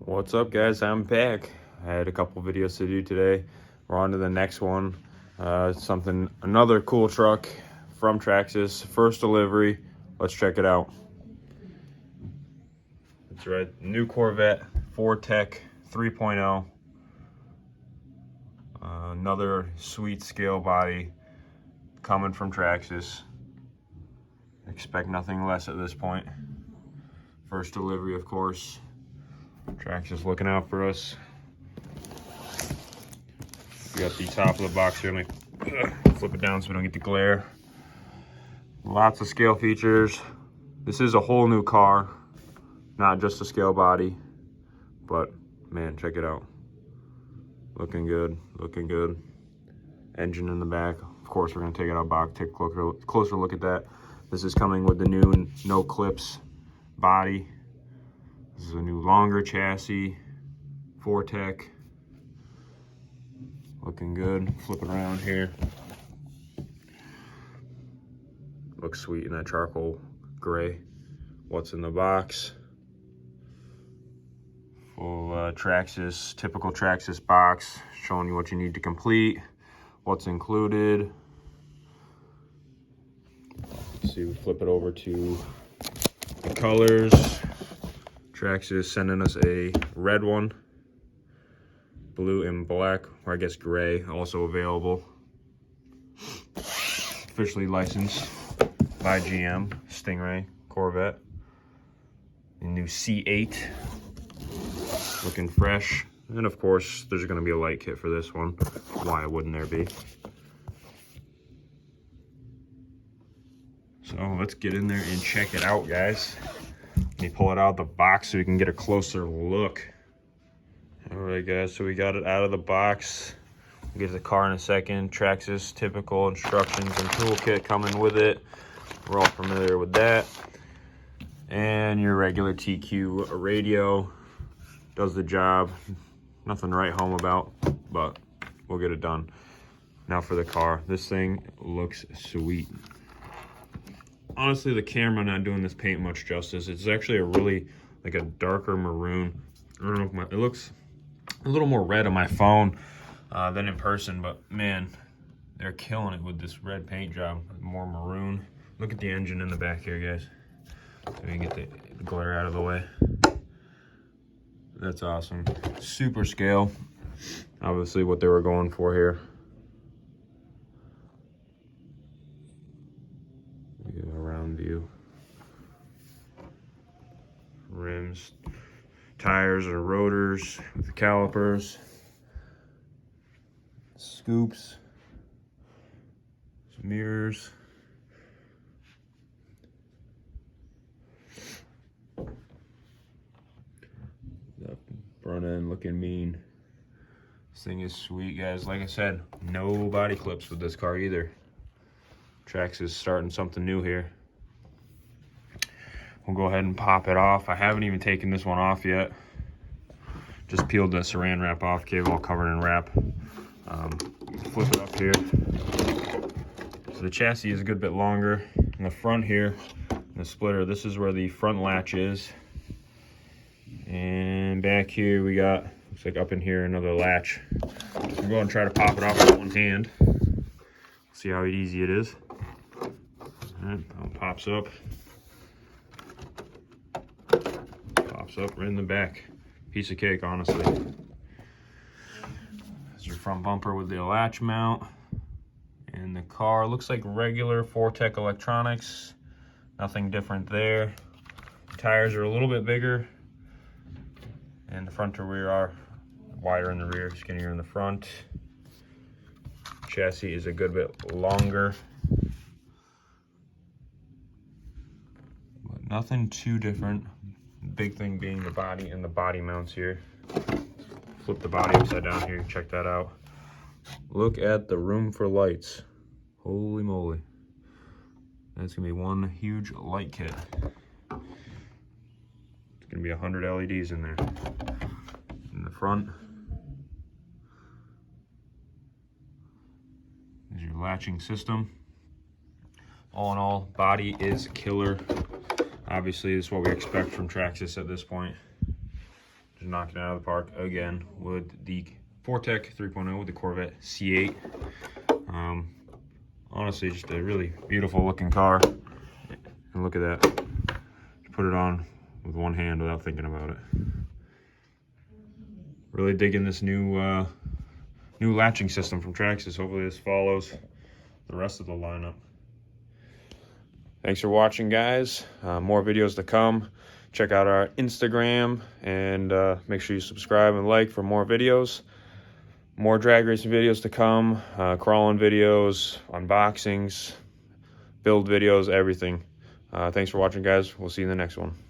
What's up, guys? I'm back. I had a couple videos to do today. We're on to the next one. Another cool truck from Traxxas. First delivery. Let's check it out. That's right. New Corvette 4-Tec 3.0. Another sweet scale body coming from Traxxas. Expect nothing less at this point. First delivery, of course. Traxxas looking out for us. We got the top of the box here. Let me flip it down so we don't get the glare. Lots of scale features. This is a whole new car, not just a scale body, but man, check it out. Looking good, looking good. Engine in the back. Of course, we're gonna take it out back, take a closer look at that. This is coming with the new no clips body. This is a new longer chassis, 4-Tec. Looking good. Flip it around here. Looks sweet in that charcoal gray. What's in the box? Full Traxxas, typical Traxxas box, showing you what you need to complete, what's included. Let's see, we flip it over to the colors. Traxxas sending us a red one, blue and black, or I guess gray, also available. Officially licensed by GM, Stingray, Corvette. The new C8, looking fresh. And of course, there's gonna be a light kit for this one. Why wouldn't there be? So let's get in there and check it out, guys. Let me pull it out of the box so we can get a closer look. All right, guys, so we got it out of the box. We'll get to the car in a second. Traxxas typical instructions and toolkit coming with it. We're all familiar with that. And your regular TQ radio does the job. Nothing to write home about, but we'll get it done. Now for the car. This thing looks sweet. Honestly, the camera not doing this paint much justice. It's actually a really, like a darker maroon. I don't know if it looks a little more red on my phone than in person, but man, they're killing it with this red paint job. More maroon. Look at the engine in the back here, guys. So we can get the glare out of the way. That's awesome. Super scale. Obviously what they were going for here. Get a round view. Rims, tires or rotors with the calipers, scoops, some mirrors. The front end looking mean. This thing is sweet, guys. Like I said, no body clips with this car either. Traxxas is starting something new here. We'll go ahead and pop it off. I haven't even taken this one off yet. Just peeled the saran wrap off, cable all covered in wrap. Flip it up here. So the chassis is a good bit longer. In the front here, the splitter, this is where the front latch is. And back here we got, looks like up in here, another latch. We'll go and try to pop it off with one hand. See how easy it is. All right, it pops up. Pops up right in the back. Piece of cake, honestly. That's your front bumper with the latch mount. And the car looks like regular 4-Tec electronics. Nothing different there. Tires are a little bit bigger. And the front to rear are wider in the rear, skinnier in the front. Chassis is a good bit longer. But nothing too different. Big thing being the body and the body mounts here. Flip the body upside down here, check that out. Look at the room for lights. Holy moly. That's gonna be one huge light kit. It's gonna be 100 LEDs in there. In the front, is your latching system. All in all, body is killer. Obviously, this is what we expect from Traxxas at this point. Just knocking it out of the park again with the 4-Tec 3.0 with the Corvette C8. Honestly, just a really beautiful looking car. And look at that. Put it on with one hand without thinking about it. Really digging this new latching system from Traxxas. Hopefully this follows the rest of the lineup. Thanks for watching, guys. More videos to come. Check out our Instagram and make sure you subscribe and like for more videos. More drag racing videos to come. Crawling videos, unboxings, build videos, everything. Thanks for watching, guys. We'll see you in the next one.